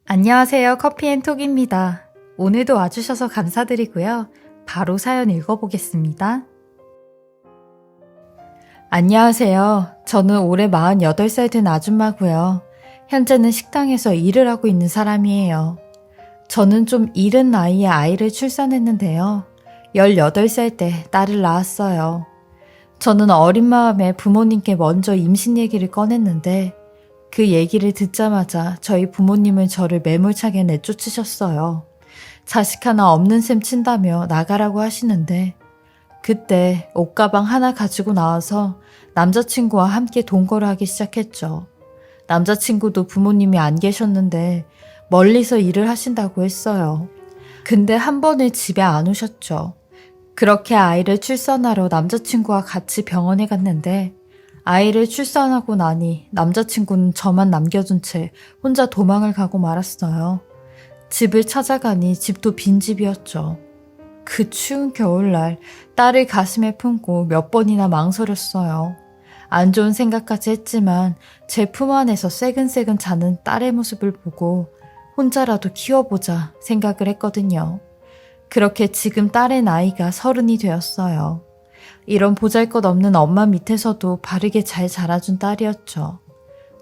안녕하세요. 커피앤톡입니다. 오늘도 와주셔서 감사드리고요. 바로 사연 읽어보겠습니다. 안녕하세요. 저는 올해 48살 된 아줌마고요. 현재는 식당에서 일을 하고 있는 사람이에요. 저는 좀 이른 나이에 아이를 출산했는데요. 18살 때 딸을 낳았어요. 저는 어린 마음에 부모님께 먼저 임신 얘기를 꺼냈는데 그 얘기를 듣자마자 저희 부모님은 저를 매몰차게 내쫓으셨어요. 자식 하나 없는 셈 친다며 나가라고 하시는데 그때 옷가방 하나 가지고 나와서 남자친구와 함께 동거를 하기 시작했죠. 남자친구도 부모님이 안 계셨는데 멀리서 일을 하신다고 했어요. 근데 한 번을 집에 안 오셨죠. 그렇게 아이를 출산하러 남자친구와 같이 병원에 갔는데 아이를 출산하고 나니 남자친구는 저만 남겨둔 채 혼자 도망을 가고 말았어요. 집을 찾아가니 집도 빈집이었죠. 그 추운 겨울날 딸을 가슴에 품고 몇 번이나 망설였어요. 안 좋은 생각까지 했지만 제 품 안에서 새근새근 자는 딸의 모습을 보고 혼자라도 키워보자 생각을 했거든요. 그렇게 지금 딸의 나이가 30이 되었어요. 이런 보잘것없는 엄마 밑에서도 바르게 잘 자라준 딸이었죠.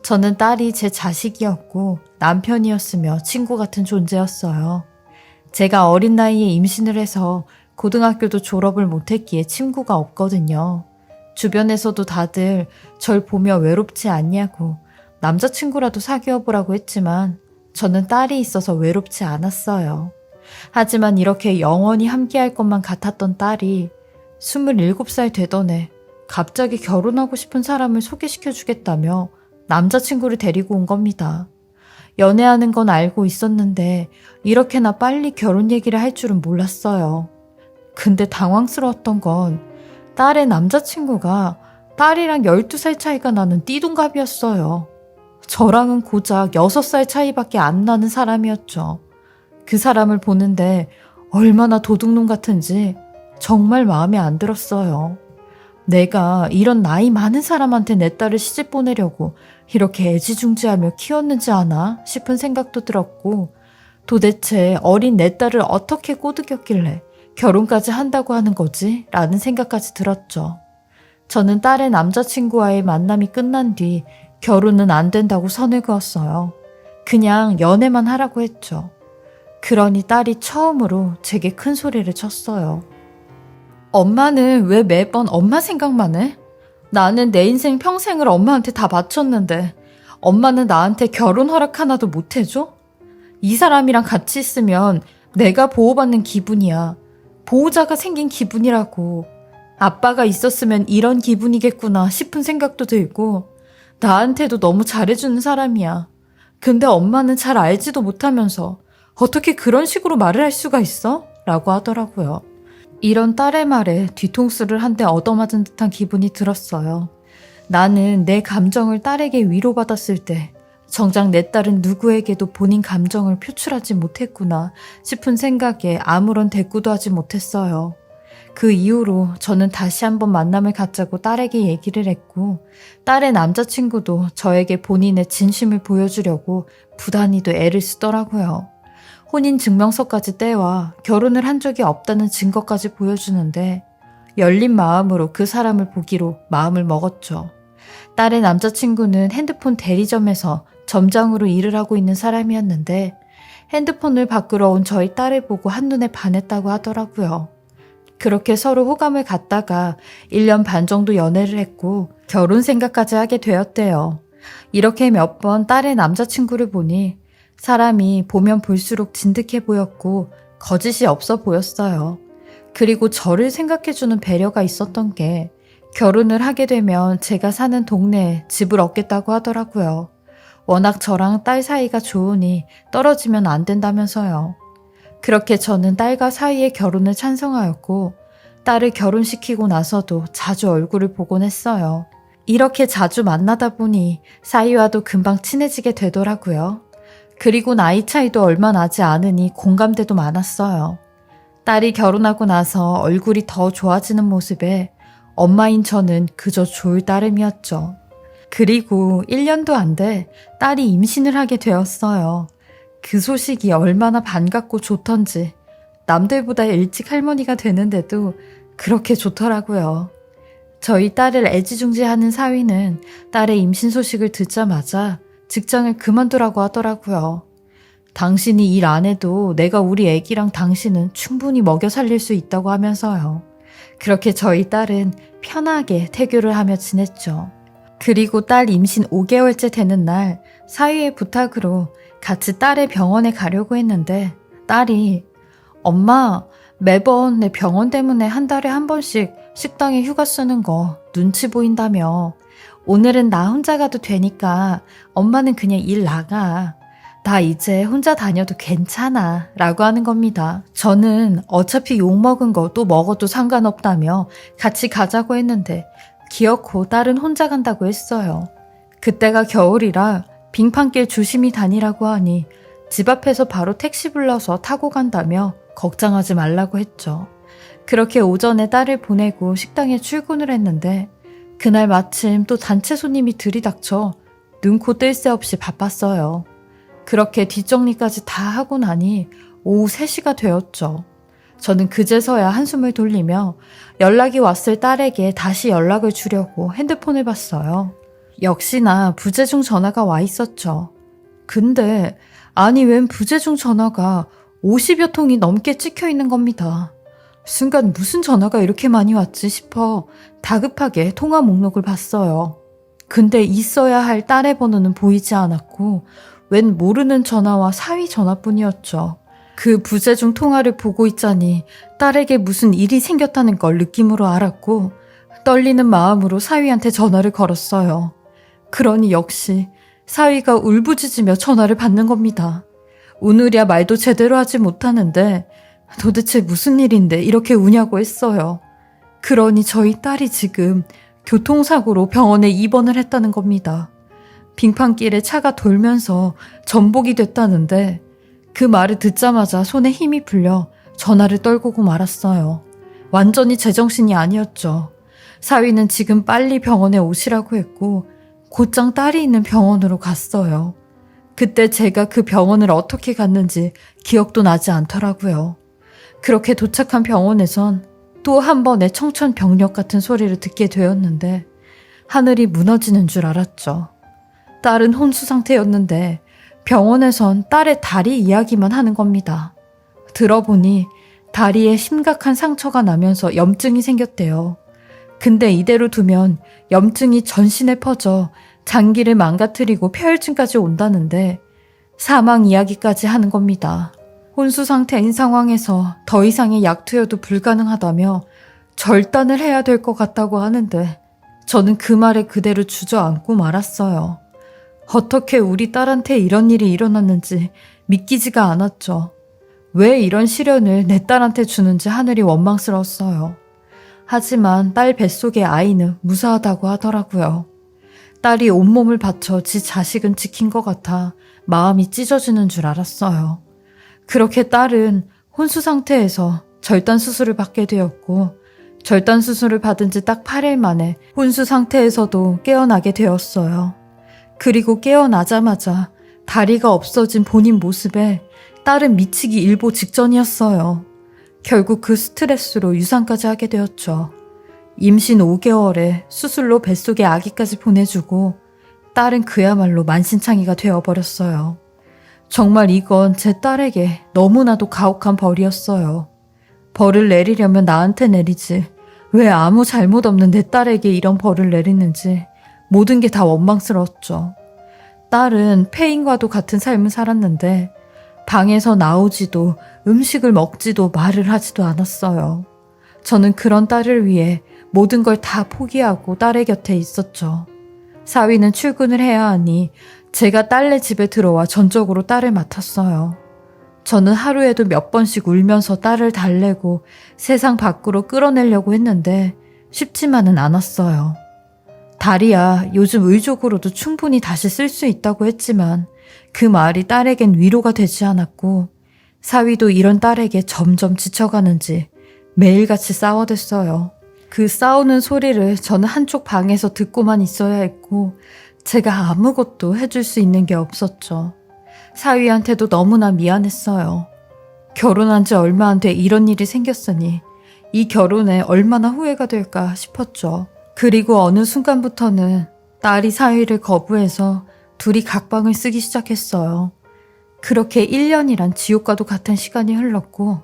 저는 딸이 제 자식이었고 남편이었으며 친구 같은 존재였어요. 제가 어린 나이에 임신을 해서 고등학교도 졸업을 못했기에 친구가 없거든요. 주변에서도 다들 절 보며 외롭지 않냐고 남자친구라도 사귀어보라고 했지만 저는 딸이 있어서 외롭지 않았어요. 하지만 이렇게 영원히 함께할 것만 같았던 딸이 27살 되던 해 갑자기 결혼하고 싶은 사람을 소개시켜주겠다며 남자친구를 데리고 온 겁니다. 연애하는 건 알고 있었는데 이렇게나 빨리 결혼 얘기를 할 줄은 몰랐어요. 근데 당황스러웠던 건 딸의 남자친구가 딸이랑 12살 차이가 나는 띠동갑이었어요. 저랑은 고작 6살 차이밖에 안 나는 사람이었죠. 그 사람을 보는데 얼마나 도둑놈 같은지 정말 마음에 안 들었어요. 내가 이런 나이 많은 사람한테 내 딸을 시집 보내려고 이렇게 애지중지하며 키웠는지 아나 싶은 생각도 들었고 도대체 어린 내 딸을 어떻게 꼬드겼길래 결혼까지 한다고 하는 거지? 라는 생각까지 들었죠. 저는 딸의 남자친구와의 만남이 끝난 뒤 결혼은 안 된다고 선을 그었어요. 그냥 연애만 하라고 했죠. 그러니 딸이 처음으로 제게 큰 소리를 쳤어요. 엄마는 왜 매번 엄마 생각만 해? 나는 내 인생 평생을 엄마한테 다 바쳤는데 엄마는 나한테 결혼 허락 하나도 못 해줘? 이 사람이랑 같이 있으면 내가 보호받는 기분이야. 보호자가 생긴 기분이라고. 아빠가 있었으면 이런 기분이겠구나 싶은 생각도 들고 나한테도 너무 잘해주는 사람이야. 근데 엄마는 잘 알지도 못하면서 어떻게 그런 식으로 말을 할 수가 있어? 라고 하더라고요. 이런 딸의 말에 뒤통수를 한 대 얻어맞은 듯한 기분이 들었어요. 나는 내 감정을 딸에게 위로받았을 때 정작 내 딸은 누구에게도 본인 감정을 표출하지 못했구나 싶은 생각에 아무런 대꾸도 하지 못했어요. 그 이후로 저는 다시 한번 만남을 갖자고 딸에게 얘기를 했고 딸의 남자친구도 저에게 본인의 진심을 보여주려고 부단히도 애를 쓰더라고요. 혼인증명서까지 떼와 결혼을 한 적이 없다는 증거까지 보여주는데 열린 마음으로 그 사람을 보기로 마음을 먹었죠. 딸의 남자친구는 핸드폰 대리점에서 점장으로 일을 하고 있는 사람이었는데 핸드폰을 바꾸러 온 저희 딸을 보고 한눈에 반했다고 하더라고요. 그렇게 서로 호감을 갖다가 1년 반 정도 연애를 했고 결혼 생각까지 하게 되었대요. 이렇게 몇 번 딸의 남자친구를 보니 사람이 보면 볼수록 진득해 보였고 거짓이 없어 보였어요. 그리고 저를 생각해주는 배려가 있었던 게 결혼을 하게 되면 제가 사는 동네에 집을 얻겠다고 하더라고요. 워낙 저랑 딸 사이가 좋으니 떨어지면 안 된다면서요. 그렇게 저는 딸과 사이의 결혼을 찬성하였고 딸을 결혼시키고 나서도 자주 얼굴을 보곤 했어요. 이렇게 자주 만나다 보니 사이와도 금방 친해지게 되더라고요. 그리고 나이 차이도 얼마 나지 않으니 공감대도 많았어요. 딸이 결혼하고 나서 얼굴이 더 좋아지는 모습에 엄마인 저는 그저 좋을 따름이었죠. 그리고 1년도 안 돼 딸이 임신을 하게 되었어요. 그 소식이 얼마나 반갑고 좋던지 남들보다 일찍 할머니가 되는데도 그렇게 좋더라고요. 저희 딸을 애지중지하는 사위는 딸의 임신 소식을 듣자마자 직장을 그만두라고 하더라고요. 당신이 일 안 해도 내가 우리 애기랑 당신은 충분히 먹여 살릴 수 있다고 하면서요. 그렇게 저희 딸은 편하게 태교를 하며 지냈죠. 그리고 딸 임신 5개월째 되는 날 사위의 부탁으로 같이 딸의 병원에 가려고 했는데 딸이 엄마, 매번 내 병원 때문에 한 달에 한 번씩 식당에 휴가 쓰는 거 눈치 보인다며. 오늘은 나 혼자 가도 되니까 엄마는 그냥 일 나가. 나 이제 혼자 다녀도 괜찮아 라고 하는 겁니다. 저는 어차피 욕먹은 거 또 먹어도 상관없다며 같이 가자고 했는데 기어코 딸은 혼자 간다고 했어요. 그때가 겨울이라 빙판길 조심히 다니라고 하니 집 앞에서 바로 택시 불러서 타고 간다며 걱정하지 말라고 했죠. 그렇게 오전에 딸을 보내고 식당에 출근을 했는데 그날 마침 또 단체 손님이 들이닥쳐 눈코 뜰 새 없이 바빴어요. 그렇게 뒷정리까지 다 하고 나니 오후 3시가 되었죠. 저는 그제서야 한숨을 돌리며 연락이 왔을 딸에게 다시 연락을 주려고 핸드폰을 봤어요. 역시나 부재중 전화가 와 있었죠. 근데 아니 웬 부재중 전화가 50여 통이 넘게 찍혀 있는 겁니다. 순간 무슨 전화가 이렇게 많이 왔지 싶어 다급하게 통화 목록을 봤어요. 근데 있어야 할 딸의 번호는 보이지 않았고 웬 모르는 전화와 사위 전화뿐이었죠. 그 부재중 통화를 보고 있자니 딸에게 무슨 일이 생겼다는 걸 느낌으로 알았고 떨리는 마음으로 사위한테 전화를 걸었어요. 그러니 역시 사위가 울부짖으며 전화를 받는 겁니다. 우느랴 말도 제대로 하지 못하는데 도대체 무슨 일인데 이렇게 우냐고 했어요. 그러니 저희 딸이 지금 교통사고로 병원에 입원을 했다는 겁니다. 빙판길에 차가 돌면서 전복이 됐다는데 그 말을 듣자마자 손에 힘이 풀려 전화를 떨구고 말았어요. 완전히 제정신이 아니었죠. 사위는 지금 빨리 병원에 오시라고 했고 곧장 딸이 있는 병원으로 갔어요. 그때 제가 그 병원을 어떻게 갔는지 기억도 나지 않더라고요. 그렇게 도착한 병원에선 또 한 번의 청천벽력 같은 소리를 듣게 되었는데 하늘이 무너지는 줄 알았죠. 딸은 혼수 상태였는데 병원에선 딸의 다리 이야기만 하는 겁니다. 들어보니 다리에 심각한 상처가 나면서 염증이 생겼대요. 근데 이대로 두면 염증이 전신에 퍼져 장기를 망가뜨리고 폐혈증까지 온다는데 사망 이야기까지 하는 겁니다. 혼수 상태인 상황에서 더 이상의 약 투여도 불가능하다며 절단을 해야 될 것 같다고 하는데 저는 그 말에 그대로 주저앉고 말았어요. 어떻게 우리 딸한테 이런 일이 일어났는지 믿기지가 않았죠. 왜 이런 시련을 내 딸한테 주는지 하늘이 원망스러웠어요. 하지만 딸 뱃속의 아이는 무사하다고 하더라고요. 딸이 온몸을 바쳐 지 자식은 지킨 것 같아 마음이 찢어지는 줄 알았어요. 그렇게 딸은 혼수 상태에서 절단 수술을 받게 되었고 절단 수술을 받은 지 딱 8일 만에 혼수 상태에서도 깨어나게 되었어요. 그리고 깨어나자마자 다리가 없어진 본인 모습에 딸은 미치기 일보 직전이었어요. 결국 그 스트레스로 유산까지 하게 되었죠. 임신 5개월에 수술로 뱃속에 아기까지 보내주고 딸은 그야말로 만신창이가 되어버렸어요. 정말 이건 제 딸에게 너무나도 가혹한 벌이었어요. 벌을 내리려면 나한테 내리지 왜 아무 잘못 없는 내 딸에게 이런 벌을 내리는지 모든 게 다 원망스러웠죠. 딸은 폐인과도 같은 삶을 살았는데 방에서 나오지도 음식을 먹지도 말을 하지도 않았어요. 저는 그런 딸을 위해 모든 걸 다 포기하고 딸의 곁에 있었죠. 사위는 출근을 해야 하니 제가 딸네 집에 들어와 전적으로 딸을 맡았어요. 저는 하루에도 몇 번씩 울면서 딸을 달래고 세상 밖으로 끌어내려고 했는데 쉽지만은 않았어요. 다리야 요즘 의족으로도 충분히 다시 쓸 수 있다고 했지만 그 말이 딸에겐 위로가 되지 않았고 사위도 이런 딸에게 점점 지쳐가는지 매일같이 싸워댔어요. 그 싸우는 소리를 저는 한쪽 방에서 듣고만 있어야 했고 제가 아무것도 해줄 수 있는 게 없었죠. 사위한테도 너무나 미안했어요. 결혼한 지 얼마 안 돼 이런 일이 생겼으니 이 결혼에 얼마나 후회가 될까 싶었죠. 그리고 어느 순간부터는 딸이 사위를 거부해서 둘이 각방을 쓰기 시작했어요. 그렇게 1년이란 지옥과도 같은 시간이 흘렀고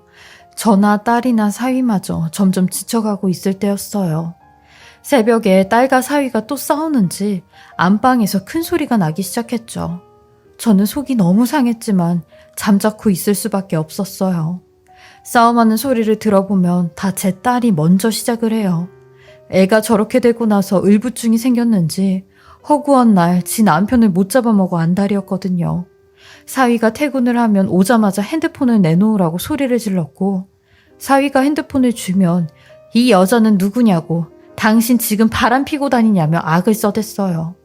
저나 딸이나 사위마저 점점 지쳐가고 있을 때였어요. 새벽에 딸과 사위가 또 싸우는지 안방에서 큰 소리가 나기 시작했죠. 저는 속이 너무 상했지만 잠자코 있을 수밖에 없었어요. 싸움하는 소리를 들어보면 다 제 딸이 먼저 시작을 해요. 애가 저렇게 되고 나서 을부증이 생겼는지 허구한 날 지 남편을 못 잡아먹어 안달이었거든요. 사위가 퇴근을 하면 오자마자 핸드폰을 내놓으라고 소리를 질렀고 사위가 핸드폰을 주면 이 여자는 누구냐고 당신 지금 바람 피고 다니냐며 악을 써댔어요.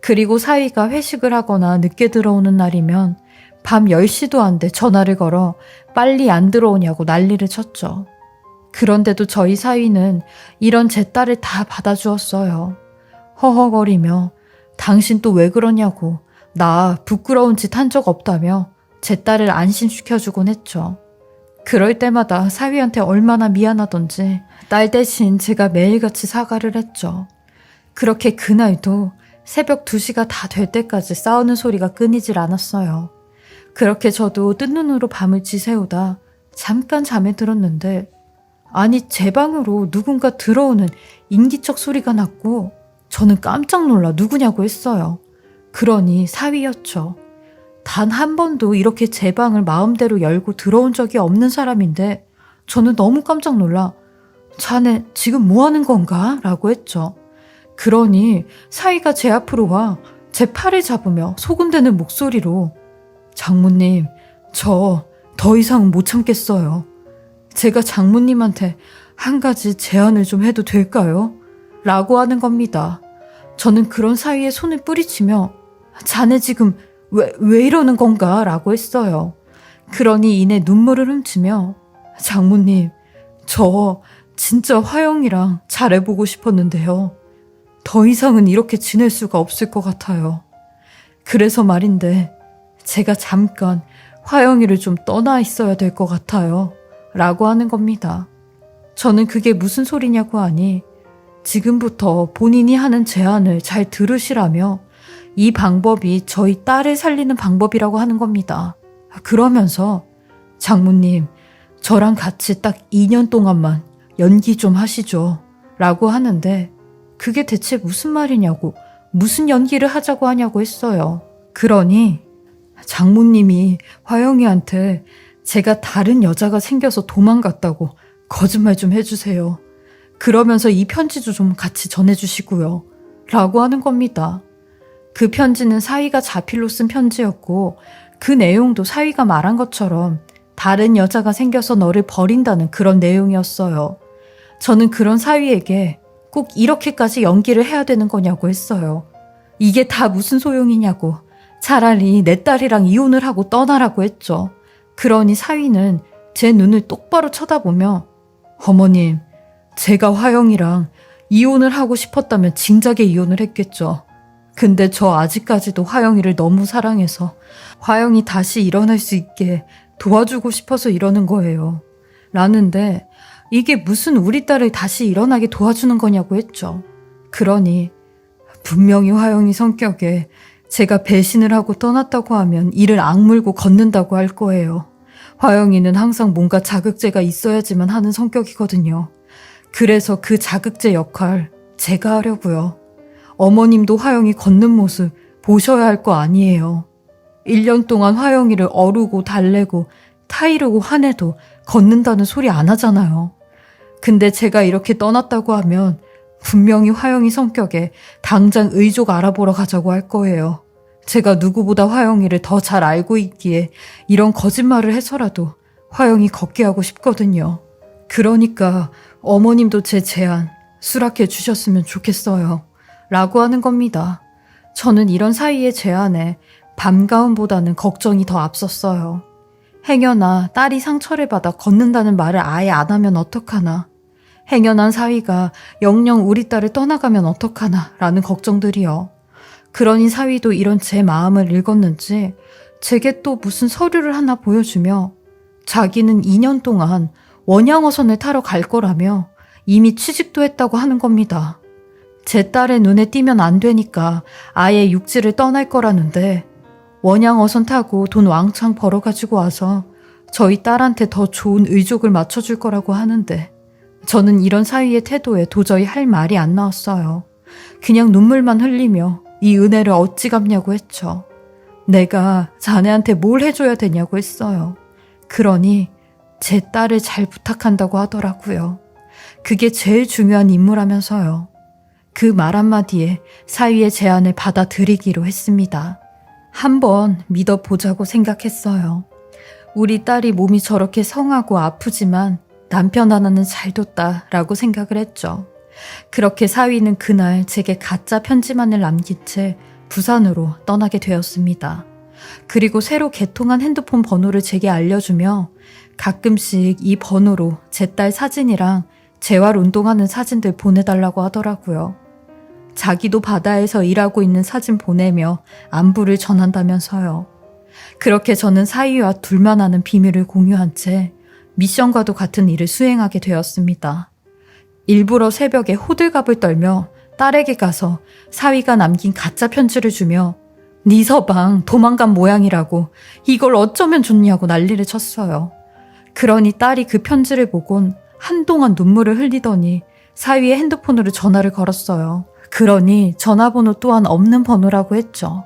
그리고 사위가 회식을 하거나 늦게 들어오는 날이면 밤 10시도 안 돼 전화를 걸어 빨리 안 들어오냐고 난리를 쳤죠. 그런데도 저희 사위는 이런 제 딸을 다 받아주었어요. 허허거리며 당신 또 왜 그러냐고 나 부끄러운 짓 한 적 없다며 제 딸을 안심시켜주곤 했죠. 그럴 때마다 사위한테 얼마나 미안하던지 딸 대신 제가 매일같이 사과를 했죠. 그렇게 그날도 새벽 2시가 다 될 때까지 싸우는 소리가 끊이질 않았어요. 그렇게 저도 뜬 눈으로 밤을 지새우다 잠깐 잠에 들었는데 아니 제 방으로 누군가 들어오는 인기척 소리가 났고 저는 깜짝 놀라 누구냐고 했어요. 그러니 사위였죠. 단 한 번도 이렇게 제 방을 마음대로 열고 들어온 적이 없는 사람인데 저는 너무 깜짝 놀라 자네 지금 뭐 하는 건가? 라고 했죠. 그러니 사위가 제 앞으로 와 제 팔을 잡으며 소곤대는 목소리로 장모님, 저 더 이상 못 참겠어요. 제가 장모님한테 한 가지 제안을 좀 해도 될까요? 라고 하는 겁니다. 저는 그런 사위에 손을 뿌리치며 자네 지금 왜 이러는 건가? 라고 했어요. 그러니 이내 눈물을 훔치며 장모님, 저 진짜 화영이랑 잘해보고 싶었는데요. 더 이상은 이렇게 지낼 수가 없을 것 같아요. 그래서 말인데 제가 잠깐 화영이를 좀 떠나 있어야 될 것 같아요. 라고 하는 겁니다. 저는 그게 무슨 소리냐고 하니 지금부터 본인이 하는 제안을 잘 들으시라며 이 방법이 저희 딸을 살리는 방법이라고 하는 겁니다. 그러면서 장모님, 저랑 같이 딱 2년 동안만 연기 좀 하시죠. 라고 하는데 그게 대체 무슨 말이냐고 무슨 연기를 하자고 하냐고 했어요. 그러니 장모님이 화영이한테 제가 다른 여자가 생겨서 도망갔다고 거짓말 좀 해주세요. 그러면서 이 편지도 좀 같이 전해주시고요. 라고 하는 겁니다. 그 편지는 사위가 자필로 쓴 편지였고 그 내용도 사위가 말한 것처럼 다른 여자가 생겨서 너를 버린다는 그런 내용이었어요. 저는 그런 사위에게 꼭 이렇게까지 연기를 해야 되는 거냐고 했어요. 이게 다 무슨 소용이냐고. 차라리 내 딸이랑 이혼을 하고 떠나라고 했죠. 그러니 사위는 제 눈을 똑바로 쳐다보며 어머님, 제가 화영이랑 이혼을 하고 싶었다면 진작에 이혼을 했겠죠. 근데 저 아직까지도 화영이를 너무 사랑해서 화영이 다시 일어날 수 있게 도와주고 싶어서 이러는 거예요. 라는데 이게 무슨 우리 딸을 다시 일어나게 도와주는 거냐고 했죠. 그러니 분명히 화영이 성격에 제가 배신을 하고 떠났다고 하면 이를 악물고 걷는다고 할 거예요. 화영이는 항상 뭔가 자극제가 있어야지만 하는 성격이거든요. 그래서 그 자극제 역할 제가 하려고요. 어머님도 화영이 걷는 모습 보셔야 할 거 아니에요. 1년 동안 화영이를 어르고 달래고 타이르고 화내도 걷는다는 소리 안 하잖아요. 근데 제가 이렇게 떠났다고 하면 분명히 화영이 성격에 당장 의족 알아보러 가자고 할 거예요. 제가 누구보다 화영이를 더 잘 알고 있기에 이런 거짓말을 해서라도 화영이 걷게 하고 싶거든요. 그러니까 어머님도 제 제안 수락해 주셨으면 좋겠어요. 라고 하는 겁니다. 저는 이런 사이의 제안에 반가움보다는 걱정이 더 앞섰어요. 행여나 딸이 상처를 받아 걷는다는 말을 아예 안 하면 어떡하나. 행여난 사위가 영영 우리 딸을 떠나가면 어떡하나 라는 걱정들이요. 그러니 사위도 이런 제 마음을 읽었는지 제게 또 무슨 서류를 하나 보여주며 자기는 2년 동안 원양어선을 타러 갈 거라며 이미 취직도 했다고 하는 겁니다. 제 딸의 눈에 띄면 안 되니까 아예 육지를 떠날 거라는데 원양어선 타고 돈 왕창 벌어가지고 와서 저희 딸한테 더 좋은 의족을 맞춰줄 거라고 하는데 저는 이런 사위의 태도에 도저히 할 말이 안 나왔어요. 그냥 눈물만 흘리며 이 은혜를 어찌 갚냐고 했죠. 내가 자네한테 뭘 해줘야 되냐고 했어요. 그러니 제 딸을 잘 부탁한다고 하더라고요. 그게 제일 중요한 임무라면서요. 그 말 한마디에 사위의 제안을 받아들이기로 했습니다. 한번 믿어보자고 생각했어요. 우리 딸이 몸이 저렇게 성하고 아프지만 남편 하나는 잘 뒀다라고 생각을 했죠. 그렇게 사위는 그날 제게 가짜 편지만을 남긴 채 부산으로 떠나게 되었습니다. 그리고 새로 개통한 핸드폰 번호를 제게 알려주며 가끔씩 이 번호로 제 딸 사진이랑 재활 운동하는 사진들 보내달라고 하더라고요. 자기도 바다에서 일하고 있는 사진 보내며 안부를 전한다면서요. 그렇게 저는 사위와 둘만 아는 비밀을 공유한 채 미션과도 같은 일을 수행하게 되었습니다. 일부러 새벽에 호들갑을 떨며 딸에게 가서 사위가 남긴 가짜 편지를 주며 네 서방 도망간 모양이라고 이걸 어쩌면 좋냐고 난리를 쳤어요. 그러니 딸이 그 편지를 보곤 한동안 눈물을 흘리더니 사위의 핸드폰으로 전화를 걸었어요. 그러니 전화번호 또한 없는 번호라고 했죠.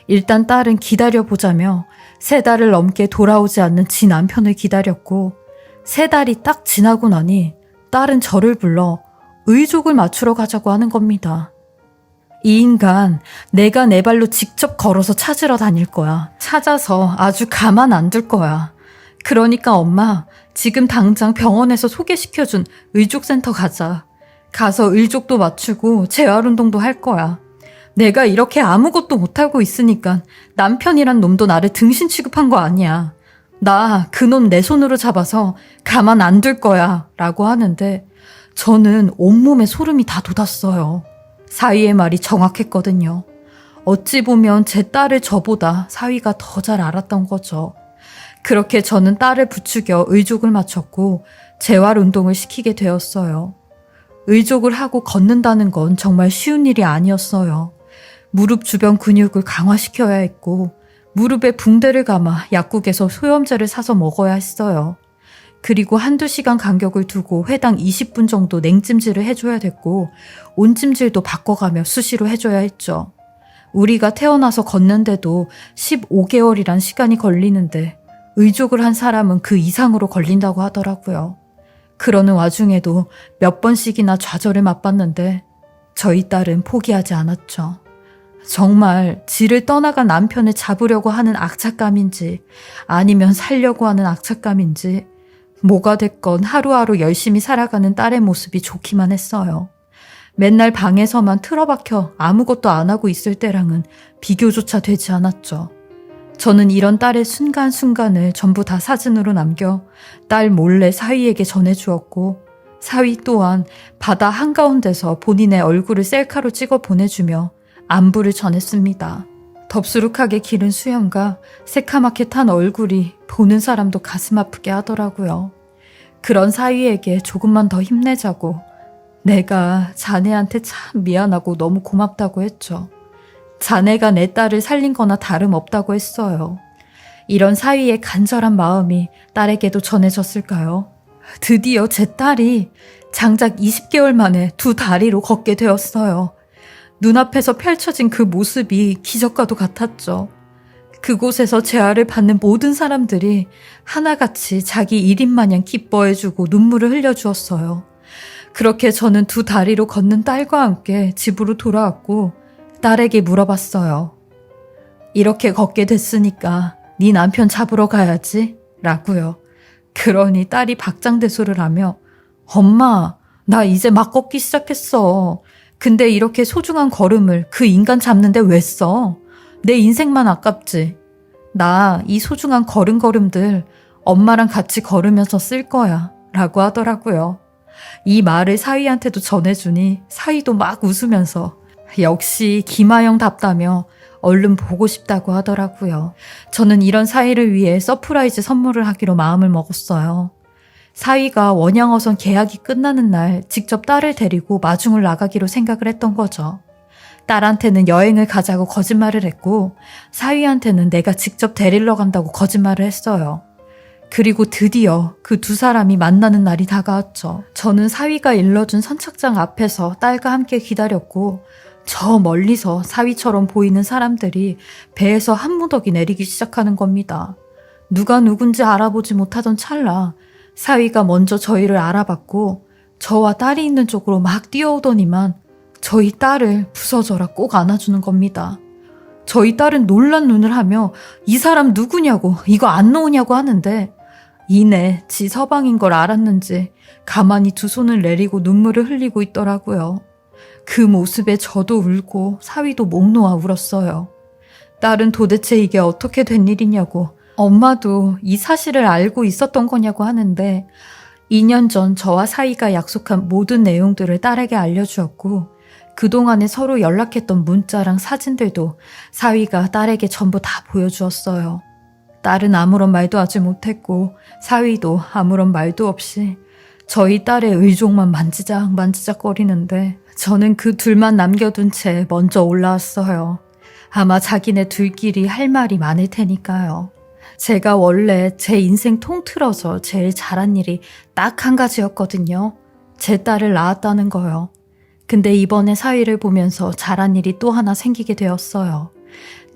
일단 딸은 기다려보자며 3달을 넘게 돌아오지 않는 지 남편을 기다렸고 3달이 딱 지나고 나니 딸은 저를 불러 의족을 맞추러 가자고 하는 겁니다. 이 인간 내가 내 발로 직접 걸어서 찾으러 다닐 거야. 찾아서 아주 가만 안 둘 거야. 그러니까 엄마 지금 당장 병원에서 소개시켜준 의족센터 가자. 가서 의족도 맞추고 재활운동도 할 거야. 내가 이렇게 아무것도 못하고 있으니까 남편이란 놈도 나를 등신 취급한 거 아니야. 나 그놈 내 손으로 잡아서 가만 안 둘 거야 라고 하는데 저는 온몸에 소름이 다 돋았어요. 사위의 말이 정확했거든요. 어찌 보면 제 딸을 저보다 사위가 더 잘 알았던 거죠. 그렇게 저는 딸을 부추겨 의족을 맞췄고 재활운동을 시키게 되었어요. 의족을 하고 걷는다는 건 정말 쉬운 일이 아니었어요. 무릎 주변 근육을 강화시켜야 했고 무릎에 붕대를 감아 약국에서 소염제를 사서 먹어야 했어요. 그리고 1~2시간 간격을 두고 회당 20분 정도 냉찜질을 해줘야 됐고 온찜질도 바꿔가며 수시로 해줘야 했죠. 우리가 태어나서 걷는데도 15개월이란 시간이 걸리는데 의족을 한 사람은 그 이상으로 걸린다고 하더라고요. 그러는 와중에도 몇 번씩이나 좌절을 맛봤는데 저희 딸은 포기하지 않았죠. 정말 지를 떠나간 남편을 잡으려고 하는 악착감인지 아니면 살려고 하는 악착감인지 뭐가 됐건 하루하루 열심히 살아가는 딸의 모습이 좋기만 했어요. 맨날 방에서만 틀어박혀 아무것도 안 하고 있을 때랑은 비교조차 되지 않았죠. 저는 이런 딸의 순간순간을 전부 다 사진으로 남겨 딸 몰래 사위에게 전해주었고 사위 또한 바다 한가운데서 본인의 얼굴을 셀카로 찍어 보내주며 안부를 전했습니다. 덥수룩하게 기른 수염과 새카맣게 탄 얼굴이 보는 사람도 가슴 아프게 하더라고요. 그런 사위에게 조금만 더 힘내자고 내가 자네한테 참 미안하고 너무 고맙다고 했죠. 자네가 내 딸을 살린 거나 다름없다고 했어요. 이런 사위의 간절한 마음이 딸에게도 전해졌을까요? 드디어 제 딸이 장작 20개월 만에 2다리로 걷게 되었어요. 눈앞에서 펼쳐진 그 모습이 기적과도 같았죠. 그곳에서 재활을 받는 모든 사람들이 하나같이 자기 일인 마냥 기뻐해주고 눈물을 흘려주었어요. 그렇게 저는 2다리로 걷는 딸과 함께 집으로 돌아왔고 딸에게 물어봤어요. 이렇게 걷게 됐으니까 네 남편 잡으러 가야지 라고요. 그러니 딸이 박장대소를 하며 엄마 나 이제 막 걷기 시작했어. 근데 이렇게 소중한 걸음을 그 인간 잡는데 왜 써? 내 인생만 아깝지. 나 이 소중한 걸음들 엄마랑 같이 걸으면서 쓸 거야 라고 하더라고요. 이 말을 사위한테도 전해주니 사위도 막 웃으면서 역시 김아영답다며 얼른 보고 싶다고 하더라고요. 저는 이런 사위를 위해 서프라이즈 선물을 하기로 마음을 먹었어요. 사위가 원양어선 계약이 끝나는 날 직접 딸을 데리고 마중을 나가기로 생각을 했던 거죠. 딸한테는 여행을 가자고 거짓말을 했고 사위한테는 내가 직접 데리러 간다고 거짓말을 했어요. 그리고 드디어 그 두 사람이 만나는 날이 다가왔죠. 저는 사위가 일러준 선착장 앞에서 딸과 함께 기다렸고 저 멀리서 사위처럼 보이는 사람들이 배에서 한 무더기 내리기 시작하는 겁니다. 누가 누군지 알아보지 못하던 찰나 사위가 먼저 저희를 알아봤고 저와 딸이 있는 쪽으로 막 뛰어오더니만 저희 딸을 부서져라 꼭 안아주는 겁니다. 저희 딸은 놀란 눈을 하며 이 사람 누구냐고 이거 안 놓으냐고 하는데 이내 지 서방인 걸 알았는지 가만히 두 손을 내리고 눈물을 흘리고 있더라고요. 그 모습에 저도 울고 사위도 목 놓아 울었어요. 딸은 도대체 이게 어떻게 된 일이냐고 엄마도 이 사실을 알고 있었던 거냐고 하는데 2년 전 저와 사위가 약속한 모든 내용들을 딸에게 알려주었고 그동안에 서로 연락했던 문자랑 사진들도 사위가 딸에게 전부 다 보여주었어요. 딸은 아무런 말도 하지 못했고 사위도 아무런 말도 없이 저희 딸의 의족만 만지작거리는데 저는 그 둘만 남겨둔 채 먼저 올라왔어요. 아마 자기네 둘끼리 할 말이 많을 테니까요. 제가 원래 제 인생 통틀어서 제일 잘한 일이 딱 한 가지였거든요. 제 딸을 낳았다는 거요. 근데 이번에 사위를 보면서 잘한 일이 또 하나 생기게 되었어요.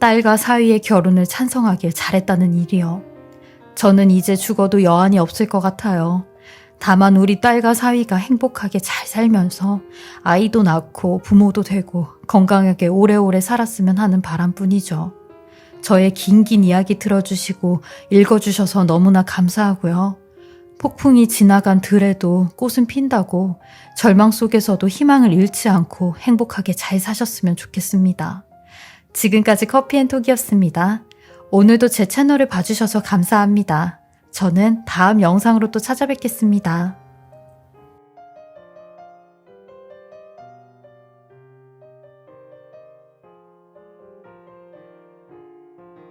딸과 사위의 결혼을 찬성하길 잘했다는 일이요. 저는 이제 죽어도 여한이 없을 것 같아요. 다만 우리 딸과 사위가 행복하게 잘 살면서 아이도 낳고 부모도 되고 건강하게 오래오래 살았으면 하는 바람뿐이죠. 저의 긴긴 이야기 들어주시고 읽어주셔서 너무나 감사하고요. 폭풍이 지나간 들에도 꽃은 핀다고 절망 속에서도 희망을 잃지 않고 행복하게 잘 사셨으면 좋겠습니다. 지금까지 커피앤톡이었습니다. 오늘도 제 채널을 봐주셔서 감사합니다. 저는 다음 영상으로 또 찾아뵙겠습니다.